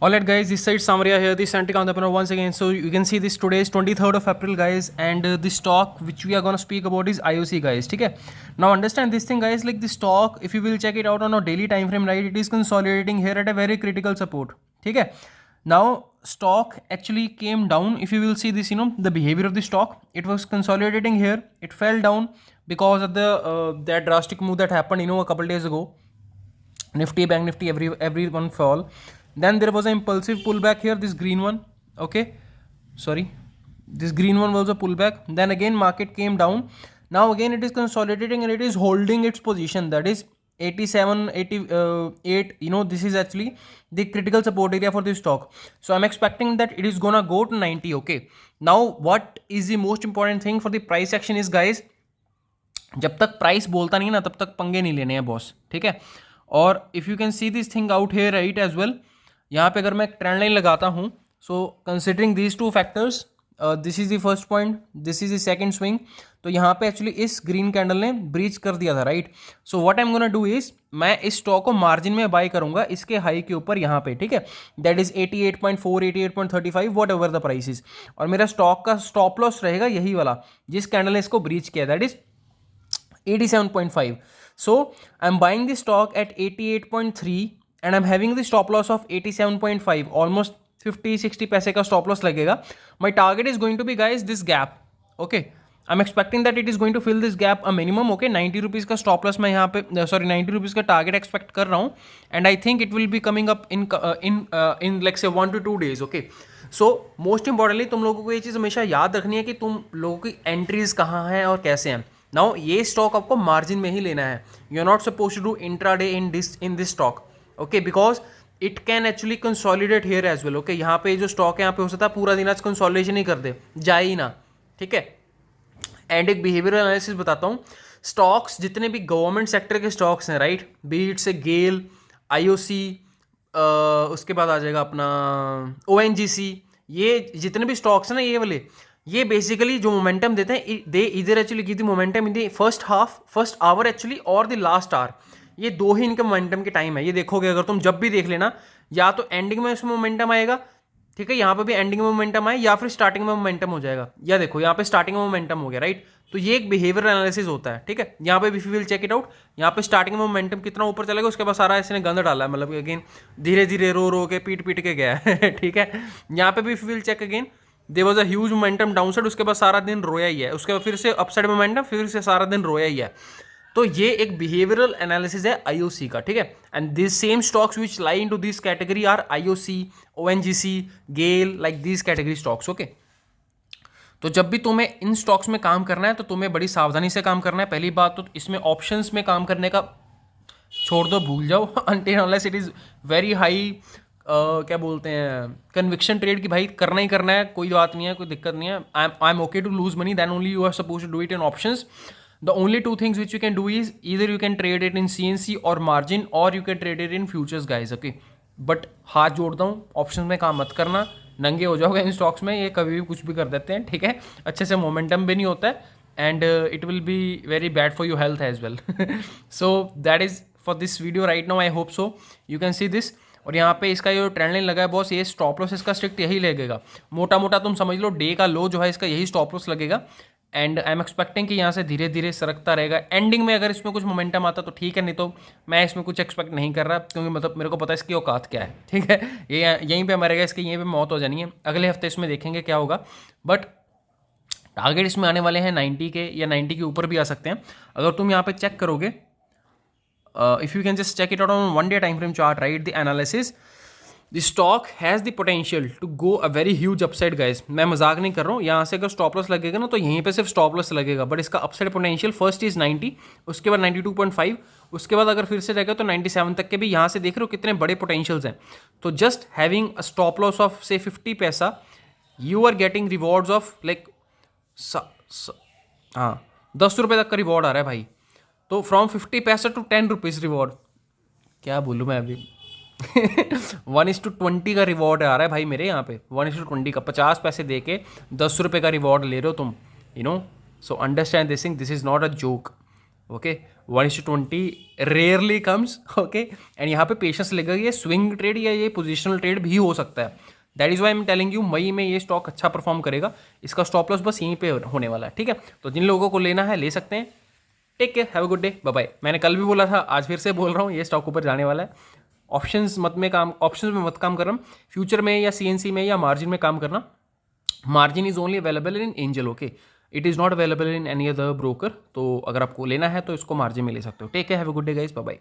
Alright guys, this side Samaria here, this Antique entrepreneur once again. So you can see this today is 23rd of April guys, and the stock which we are gonna speak about is IOC guys. Okay. Now understand this thing guys, like the stock, if you will check it out on a daily time frame, right, it is consolidating here at a very critical support. Okay. Now stock actually came down. If you will see this, the behavior of the stock, it was consolidating here. It fell down because of the that drastic move that happened, a couple days ago. Nifty, Bank Nifty, everyone fall. Then there was an impulsive pullback here, this green one. Okay, sorry, this green one was a pullback. Then again market came down. Now again it is consolidating and it is holding its position, that is 87, 88. This is actually the critical support area for this stock. So I'm expecting that it is gonna go to 90. Okay, now what is the most important thing for the price action is guys, जब तक price बोलता नहीं ना तब तक पंगे नहीं लेने हैं बॉस, ठीक है. और if you can see this thing out here right as well, यहाँ पे अगर मैं ट्रेंड लाइन लगाता हूँ, so considering these two factors, this is the first point, this is the second swing. तो यहाँ पे एक्चुअली इस ग्रीन कैंडल ने ब्रीच कर दिया था right. So what I am gonna do is, मैं इस स्टॉक को मार्जिन में बाय करूंगा इसके हाई के ऊपर यहाँ पे, ठीक है. That is 88.4, 88.35, what ever the price is. और मेरा स्टॉक का स्टॉप लॉस रहेगा यही वाला जिस कैंडल ने इसको ब्रीच किया, that is 87.5. So I'm buying the stock at 88.3 and I'm having the stop loss of 87.5, almost 50-60 पैसे का stop loss लगेगा. My target is going to be guys this gap. Okay, I'm expecting that it is going to fill this gap a minimum. Okay, 90 rupees का stop loss मैं यहाँ पे 90 rupees का target expect कर रहा हूँ, and I think it will be coming up in like say 1 to 2 days. Okay, so most importantly तुम लोगों को ये चीज़ हमेशा याद रखनी है कि तुम लोगों की एंट्रीज कहाँ हैं और कैसे हैं. नाउ ये स्टॉक आपको मार्जिन में ही लेना है. You are not suppose to do intraday in this stock. Okay, because it can actually consolidate here as well. Okay, यहाँ पे जो स्टॉक है यहाँ पे हो सकता है पूरा दिन आज कंसोलिडेशन ही कर दे, जाए ही ना, ठीक है. एंड एक बिहेवियरल एनालिसिस बताता हूँ. स्टॉक्स जितने भी गवर्नमेंट सेक्टर के स्टॉक्स हैं राइट, बीट से गेल, IOC, उसके बाद आ जाएगा अपना ONGC, ये जितने भी स्टॉक्स हैं ना ये वाले, ये बेसिकली जो मोमेंटम देते हैं, दे इधर actually give the momentum in the first hour actually और द लास्ट आवर. ये दो ही इनके मोमेंटम के टाइम है. ये देखोगे अगर तुम जब भी देख लेना, या तो एंडिंग में इसमें मोमेंटम आएगा, ठीक है, यहाँ पे भी एंडिंग में मोमेंटम आए, या फिर स्टार्टिंग में मोमेंटम हो जाएगा. या देखो यहाँ पे स्टार्टिंग में मोमेंटम हो गया राइट. तो ये एक बिहेवियर एनालिसिस होता है, ठीक है. यहाँ पे भी विल चेक इट आउट, यहाँ पे स्टार्टिंग में मोमेंटम कितना ऊपर चलेगा, उसके बाद सारा इसने गंद डाला है, मतलब अगेन धीरे धीरे रो के पीट के गया है ठीक है. यहाँ पे भी will check again, there was a huge momentum downside, उसके बाद सारा दिन रोया ही है, उसके बाद फिर से अपसाइड मोमेंटम, फिर से सारा दिन रोया ही है. तो ये एक बिहेवियरल एनालिसिस है IOC का, ठीक है. And this same stocks which lie into this category are IOC, ONGC, GAIL, like this category stocks. Okay, तो जब भी तुम्हें इन स्टॉक्स में काम करना है तो तुम्हें बड़ी सावधानी से काम करना है. पहली बात तो इसमें ऑप्शंस में काम करने का छोड़ दो, भूल जाओ until unless it is very high, क्या बोलते हैं, कन्विक्शन ट्रेड की भाई करना ही करना है, कोई बात नहीं है, कोई दिक्कत नहीं है. I am okay to lose money, then only you are suppose to do it in options. The only two things which you can do is either you can trade it in CNC और margin, और you can trade it in futures guys. Okay, but हाथ जोड़ता हूँ, option में काम मत करना, नंगे हो जाओगे इन स्टॉक्स में, ये कभी भी कुछ भी कर देते हैं, ठीक है. अच्छे से मोमेंटम भी नहीं होता है, and it will be very bad for your health as well. So that is for this video right now. I hope so you can see this. और यहाँ पे इसका जो ट्रेंड लाइन लगा है बॉस, ये स्टॉप लॉस इसका strict यही लगेगा, मोटा मोटा तुम समझ लो डे का लो जो है इसका यही स्टॉप लॉस लगेगा. एंड आई एम एक्सपेक्टिंग कि यहाँ से धीरे धीरे सरकता रहेगा. एंडिंग में अगर इसमें कुछ मोमेंटम आता तो ठीक है, नहीं तो मैं इसमें कुछ एक्सपेक्ट नहीं कर रहा, क्योंकि मतलब मेरे को पता है इसकी औकात क्या है, ठीक है. ये यहीं पे मरेगा, इसकी यहीं पे मौत हो जानी है. अगले हफ्ते इसमें देखेंगे क्या होगा, बट टारगेट इसमें आने वाले हैं 90 के, या 90 के ऊपर भी आ सकते हैं. अगर तुम यहाँ पे चेक करोगे, if you can just check it out on 1 day time frame chart right, the analysis, the stock has the potential to go a very huge upside guys. मैं मजाक नहीं कर रहा हूँ. यहाँ से अगर स्टॉप लॉस लगेगा ना तो यहीं पे सिर्फ स्टॉप लॉस लगेगा, बट इसका अपसाइड पोटेंशियल फर्स्ट इज 90, उसके बाद 92.5, उसके बाद अगर फिर से रहेगा तो 97 तक के भी. यहाँ से देख रहे हो कितने बड़े पोटेंशियल्स हैं. तो just having a stop loss of से 50 पैसा, you are getting rewards of like हाँ 10 रुपये तक का रिवॉर्ड आ रहा है भाई. तो फ्रॉम 50 पैसा टू 10 रुपीज़ रिवॉर्ड, क्या बोलूँ मैं अभी 1:20 का रिवॉर्ड आ रहा है भाई मेरे यहाँ पे. 1:20 का 50 पैसे दे के 10 रुपये का रिवॉर्ड ले रहे हो तुम, you know. So understand this thing, this is not a joke. Okay, 1:20 rarely comes, okay. And यहाँ पे पेशेंस लगेगा, ये स्विंग ट्रेड या ये पोजिशनल ट्रेड भी हो सकता है। That is why I am telling you मई में ये स्टॉक अच्छा परफॉर्म करेगा, इसका स्टॉप लॉस बस यहीं पे होने वाला है, ठीक है। तो जिन लोगों को लेना है ले सकते हैं। Take care, have a good day, bye bye. मैंने कल भी बोला था, आज फिर से बोल रहा हूँ, ये स्टॉक ऊपर जाने वाला है। ऑप्शंस में मत काम करना, फ्यूचर में या सीएनसी में या मार्जिन में काम करना। Margin is only available in angel, okay, it is not available in any other broker. तो अगर आपको लेना है तो इसको मार्जिन में ले सकते हो। Take care, have a good day guys, bye bye.